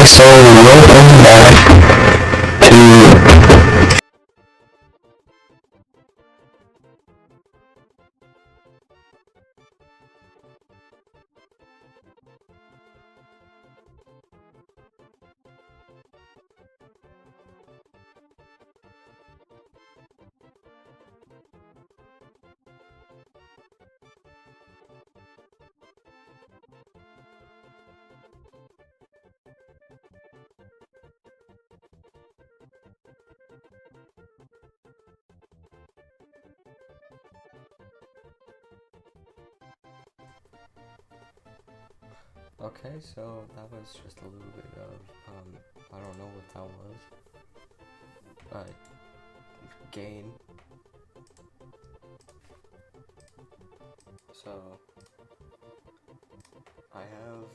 So welcome back to Okay, so that was just a little bit of, I don't know what that was, but gain. So, I have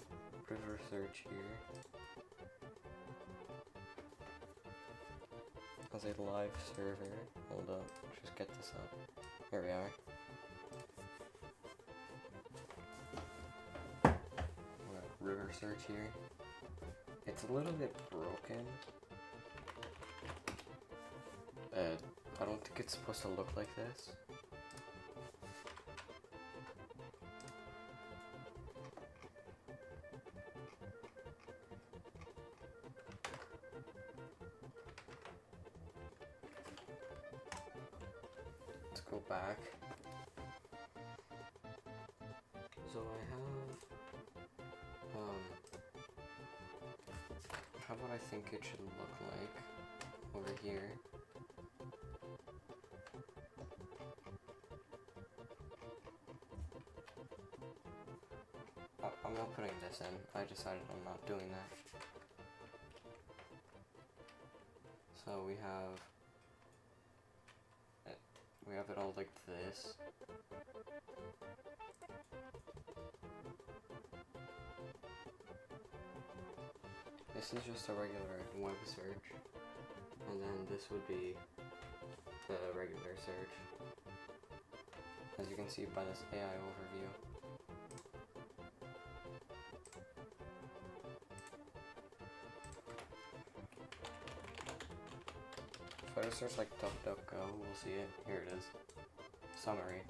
river search here as a live server. Hold up, just get this up. Here we are. River search here. It's a little bit broken. I don't think it's supposed to look like this. Let's go back. So how about I think it should look like over here. I'm not putting this in. I decided I'm not doing that. So we have it all like this. This is just a regular web search, and then this would be the regular search, as you can see by this AI overview. If I just search like DuckDuckGo, we'll see it. Here it is. Summary.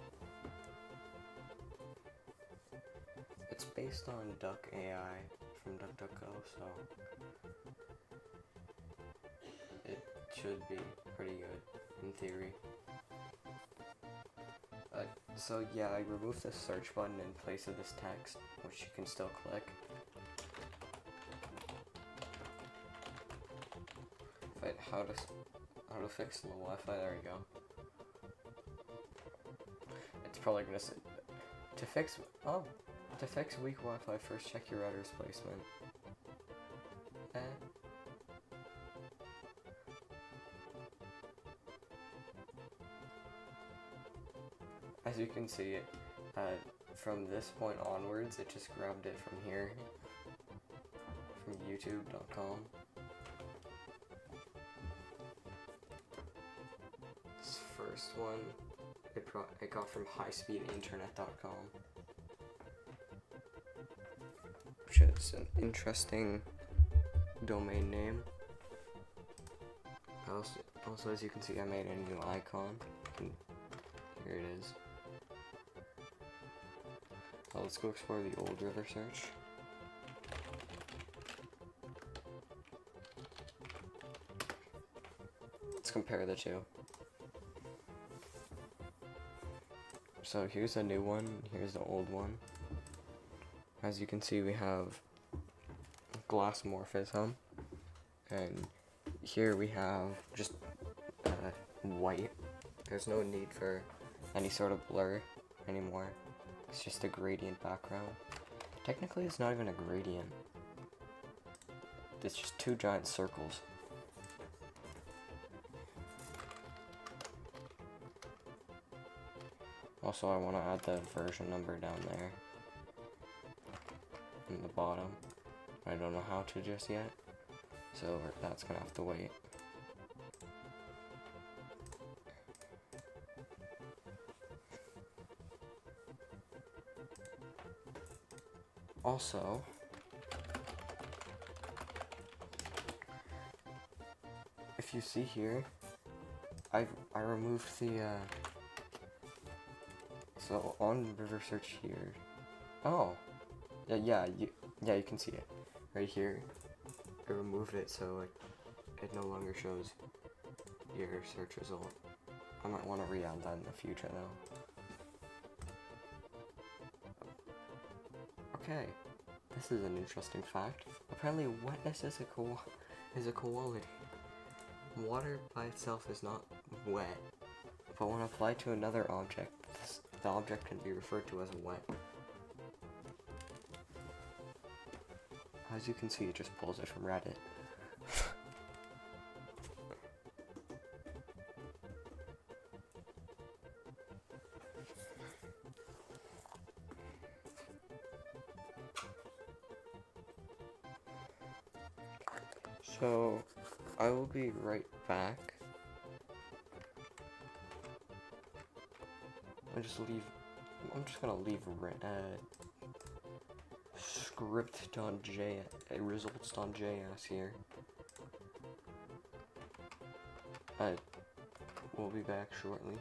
It's based on Duck AI from DuckDuckGo, so it should be pretty good in theory. So yeah, I removed the search button in place of this text, which you can still click. But how to fix the Wi-Fi? There you go. It's probably gonna say to fix weak Wi-Fi. First, check your router's placement. As you can see, from this point onwards, it just grabbed it from here, from YouTube.com. This first one, it got from highspeedinternet.com, which is an interesting domain name. Also, as you can see, I made a new icon. Here it is. Let's go explore the old river search. Let's compare the two. So here's a new one, here's the old one. As you can see, we have glass morphism, and here we have just white. There's no need for any sort of blur anymore. It's just a gradient background. Technically, it's not even a gradient. It's just two giant circles. Also, I want to add the version number down there in the bottom. I don't know how to just yet, so that's gonna have to wait. Also, if you see here, I removed the so on river search here. Oh, yeah, you can see it right here. I removed it so it no longer shows your search result. I might want to re-add that in the future though. Okay, this is an interesting fact. Apparently wetness is a quality. Water by itself is not wet, but when applied to another object, the object can be referred to as wet. As you can see, it just pulls it from Reddit. So, I will be right back. I'm just gonna leave results.js here. We'll be back shortly.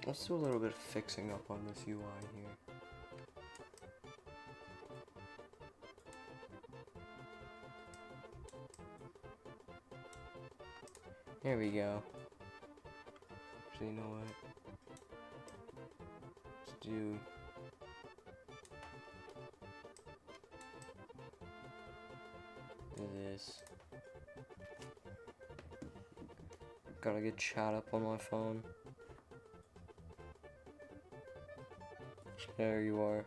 Let's do a little bit of fixing up on this UI here. There we go. Actually, you know what? Let's do this. Gotta get chat up on my phone. There you are.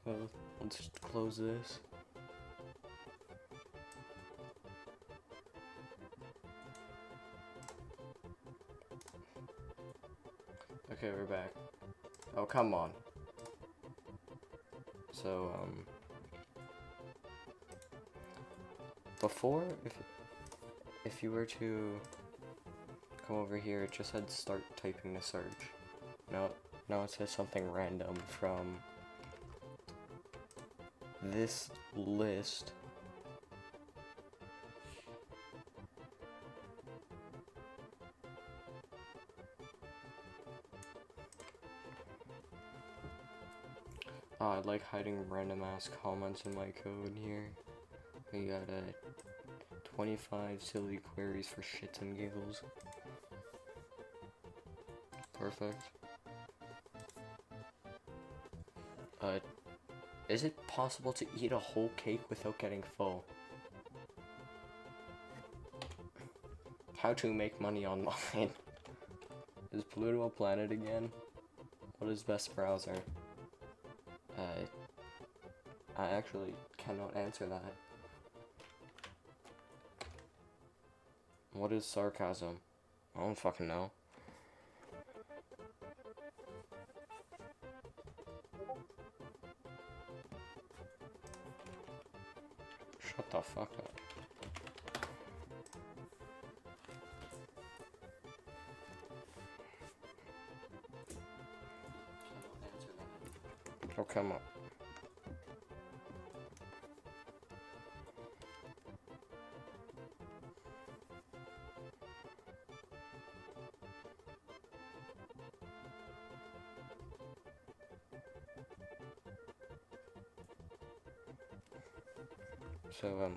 So let's just close this. Okay, we're back. Oh, come on. So, before, if you were to come over here, it just said start typing the search. Now it says something random from this list. I like hiding random ass comments in my code here. We got 25 silly queries for shits and giggles. Perfect. Is it possible to eat a whole cake without getting full? How to make money online. Is Pluto a planet again? What is best browser? I actually cannot answer that. What is sarcasm? I don't fucking know. Shut the fuck up. Oh, come up. So,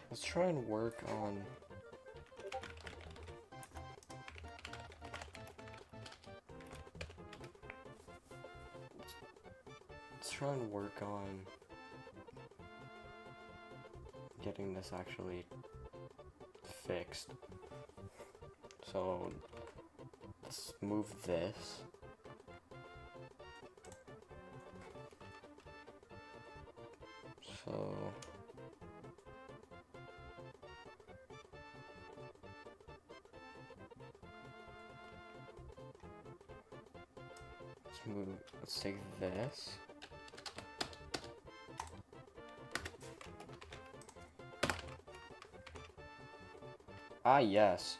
let's try and work on... Let's try and work on getting this actually fixed. So, let's move this. So... let's take this. Ah, yes.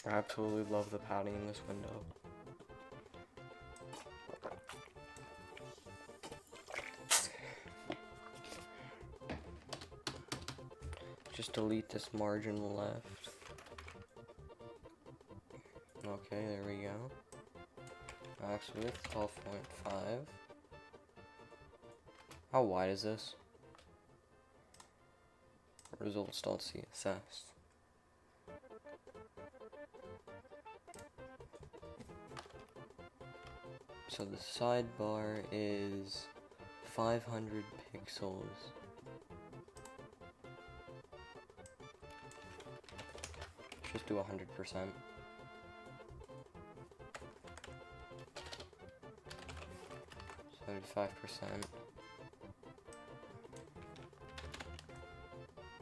I absolutely love the padding in this window. Just delete this margin left. Okay, there we go. Max width 12.5. How wide is this? Results don't see assessed. So the sidebar is 500 pixels. Just do 100%. 75%.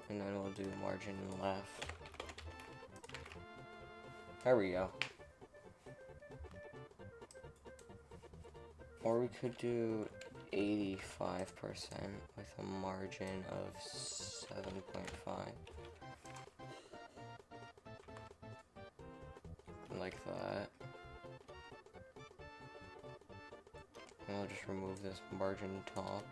And then we'll do margin left. There we go. Or we could do 85% with a margin of 7.5. Like that. And I'll just remove this margin top.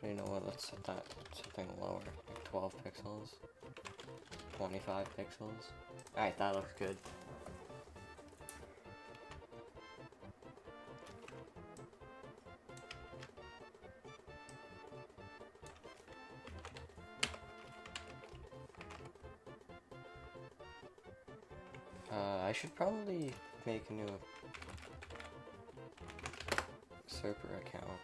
So you know what, let's set that something lower, like 12 pixels, 25 pixels. Alright, that looks good. I should probably make a new server account.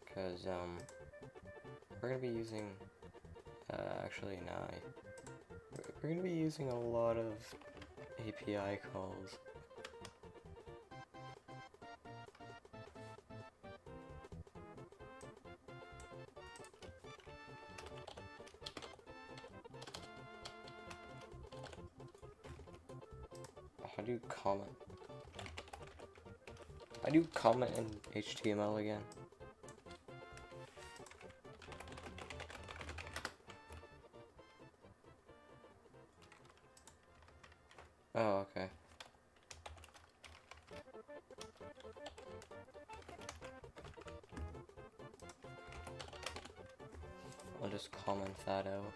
Because, we're gonna be using, actually, nah, we're gonna be using a lot of API calls. How do you comment? How do you comment in HTML again? Oh, okay. I'll just comment that out.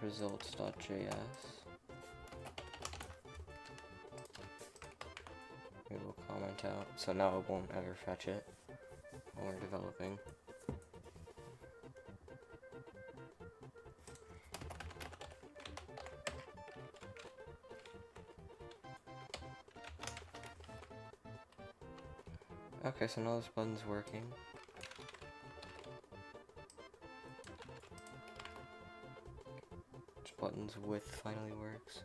Results.js. We will comment out, so now it won't ever fetch it when we're developing. Okay, so now this button's working. This button's width finally works.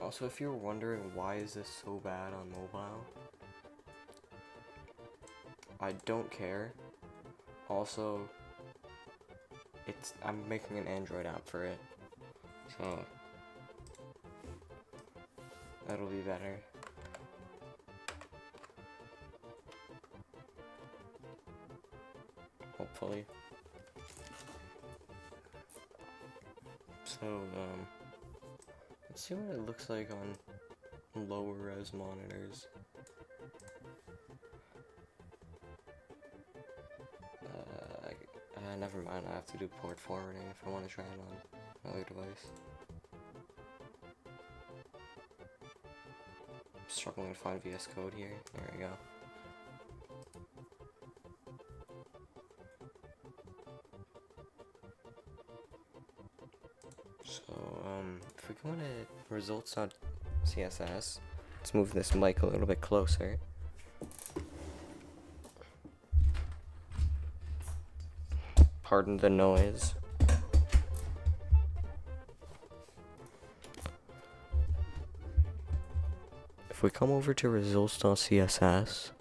Also, if you're wondering why is this so bad on mobile, I don't care. Also, I'm making an Android app for it, so that'll be better. Hopefully. So, let's see what it looks like on lower res monitors. Never mind, I have to do port forwarding if I want to try it on another device. I'm struggling to find VS Code here. There we go. So, if we go into results.css, let's move this mic a little bit closer. Pardon the noise. If we come over to results.css,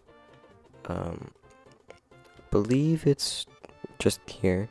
believe it's just here.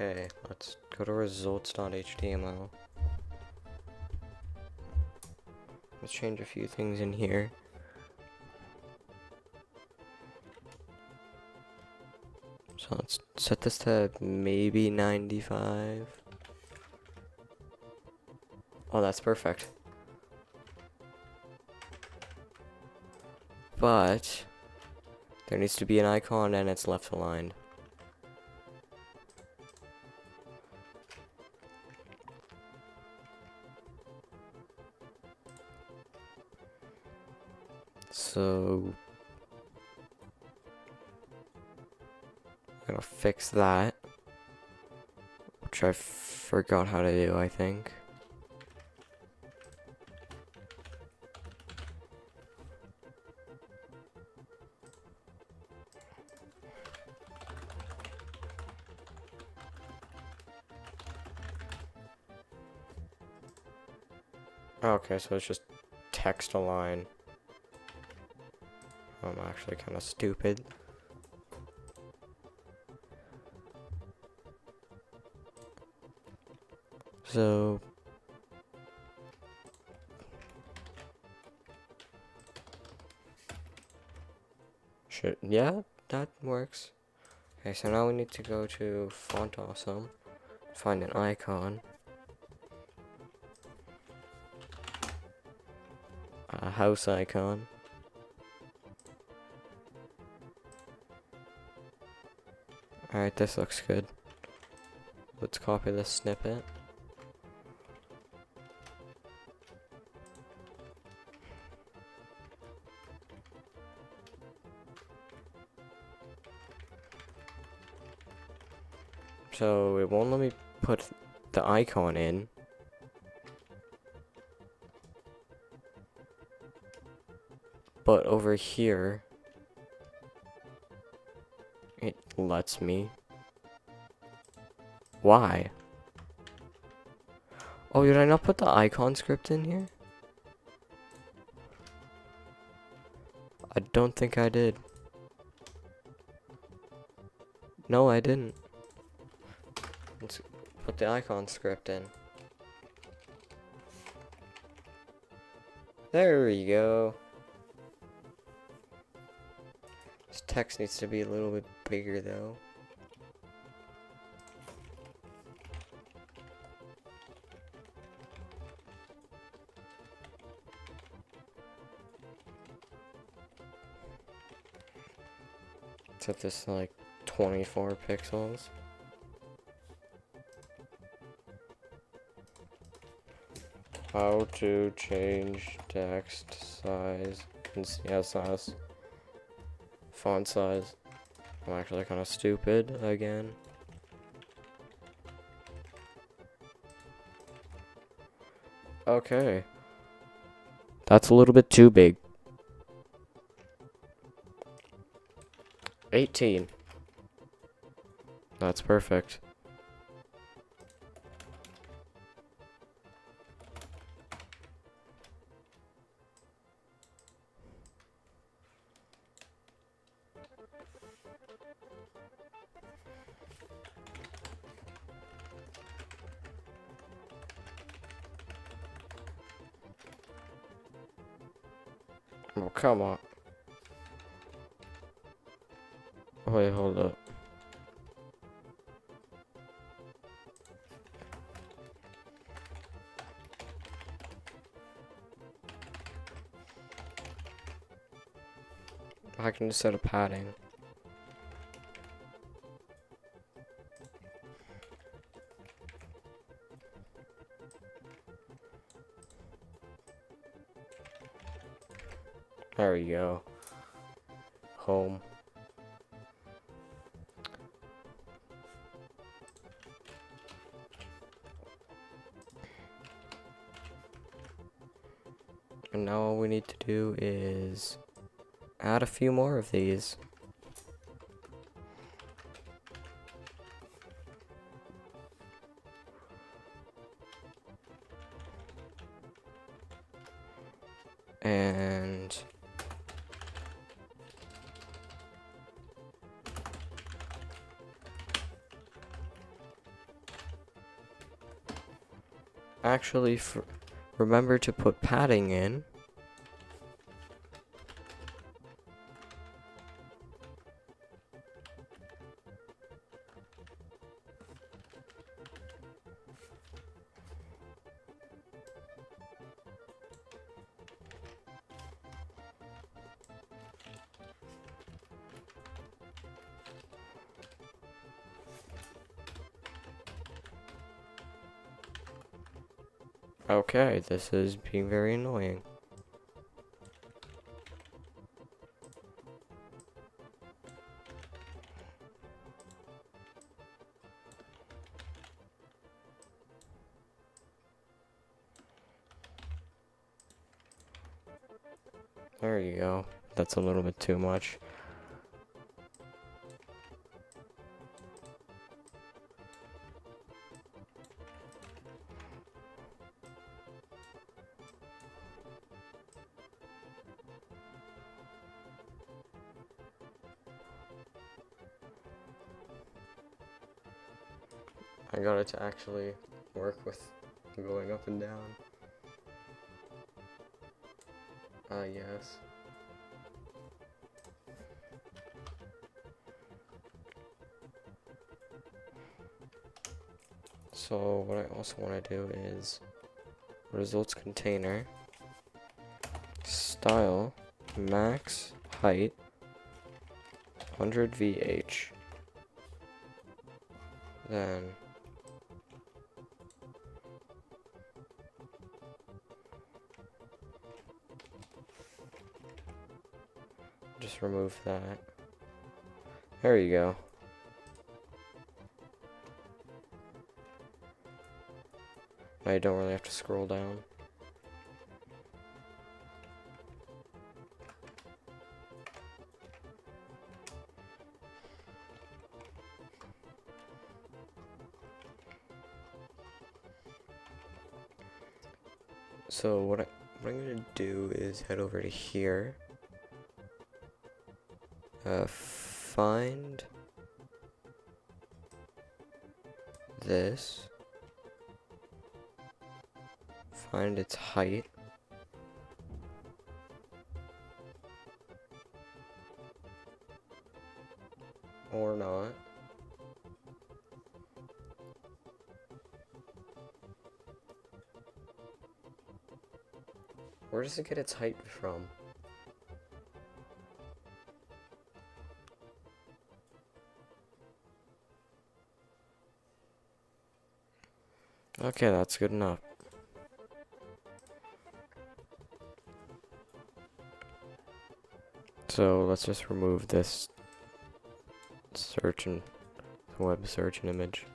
Okay, let's go to results.html. Let's change a few things in here. So let's set this to maybe 95. Oh, that's perfect. But there needs to be an icon and it's left aligned. So I'm gonna fix that, which I forgot how to do, I think. Okay, so it's just text align. I'm actually kind of stupid. So Yeah, that works. Okay, so now we need to go to Font Awesome, find an icon, a house icon. Alright, this looks good. Let's copy this snippet. So it won't let me put the icon in. But over here, it lets me. Why? Oh, did I not put the icon script in here? I don't think I did. No, I didn't. Let's put the icon script in. There we go. This text needs to be a little bit bigger though. Set this to like 24 pixels. How to change text size and CSS font size. I'm actually kind of stupid again. Okay. That's a little bit too big. 18. That's perfect. Oh, come on. Wait, hold up. I can just set a padding. There we go. Home. And now all we need to do is add a few more of these. And actually, remember to put padding in. Okay, this is being very annoying. There you go. That's a little bit too much. I got it to actually work with going up and down. Yes. So what I also want to do is results container style max height 100 VH, then just remove that. There you go. Now you don't really have to scroll down. So what I'm gonna do is head over to here. Find this. Find its height. Or not. Where does it get its height from? Okay, that's good enough. So let's just remove this search and web search and image.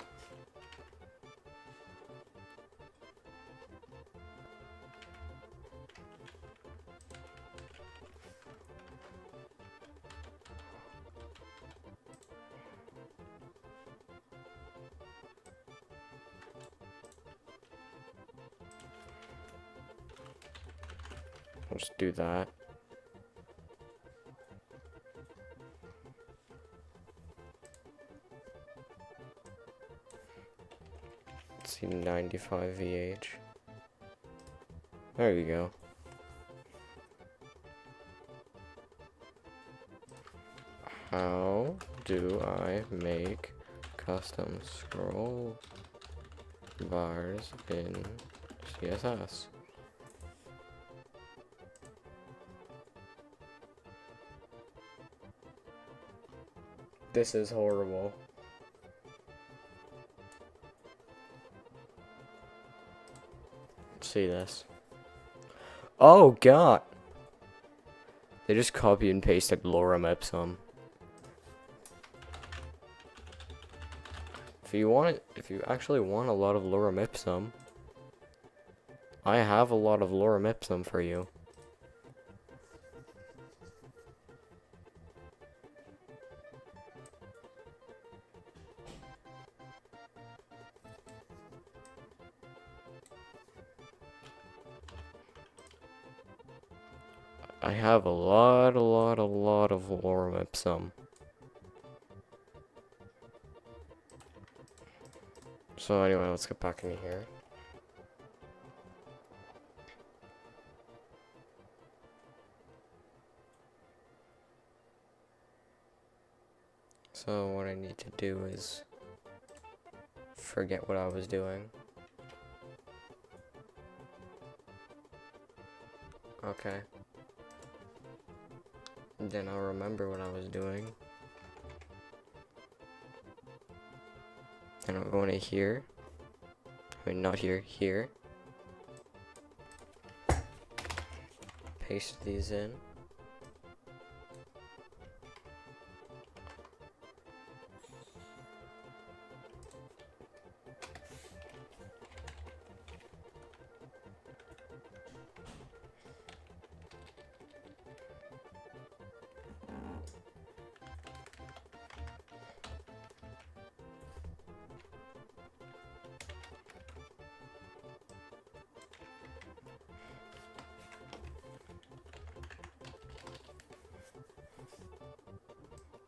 I'll just do that. Let's see, 95 VH. There you go. How do I make custom scroll bars in CSS? This is horrible. See this? Oh god! They just copy and pasted lorem ipsum. If you actually want a lot of lorem ipsum, I have a lot of lorem ipsum for you. I have a lot of lorem ipsum. So anyway, let's get back into here. So what I need to do is forget what I was doing. Okay. Then I'll remember what I was doing. And I'm going to here. I mean, not here, here. Paste these in.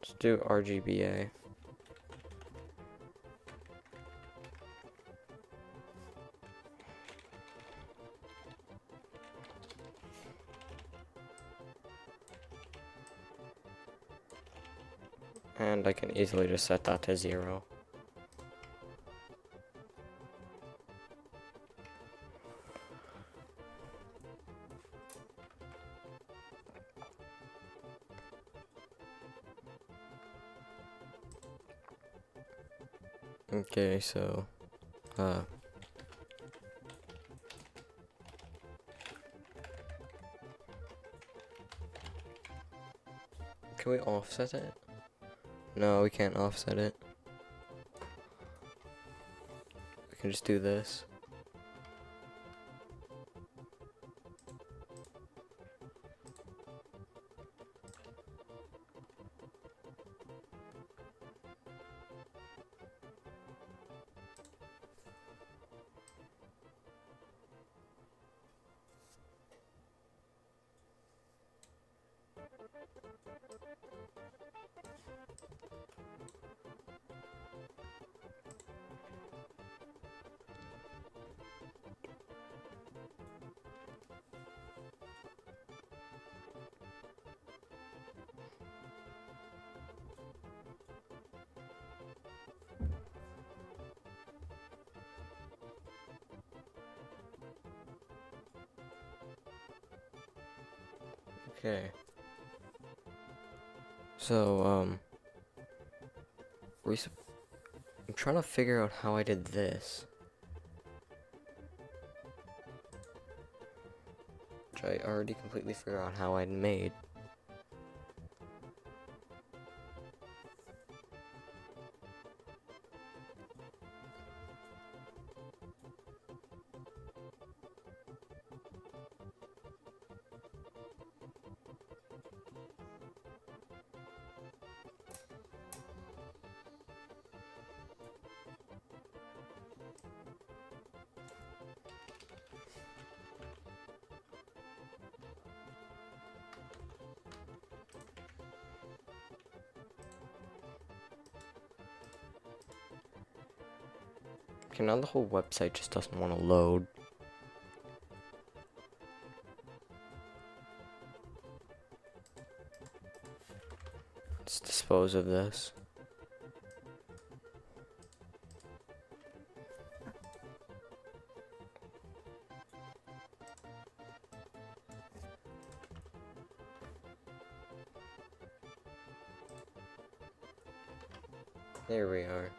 Let's do RGBA. And I can easily just set that to 0. Okay, so, can we offset it? No, we can't offset it. We can just do this. Okay. So, I'm trying to figure out how I did this. Which I already completely figured out how I'd made. Okay, now the whole website just doesn't want to load. Let's dispose of this. There we are.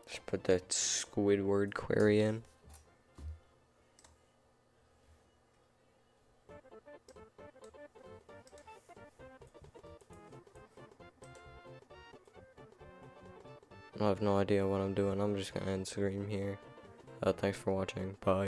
Just put that Squidward query in. I have no idea what I'm doing. I'm just gonna end stream here. Thanks for watching. Bye.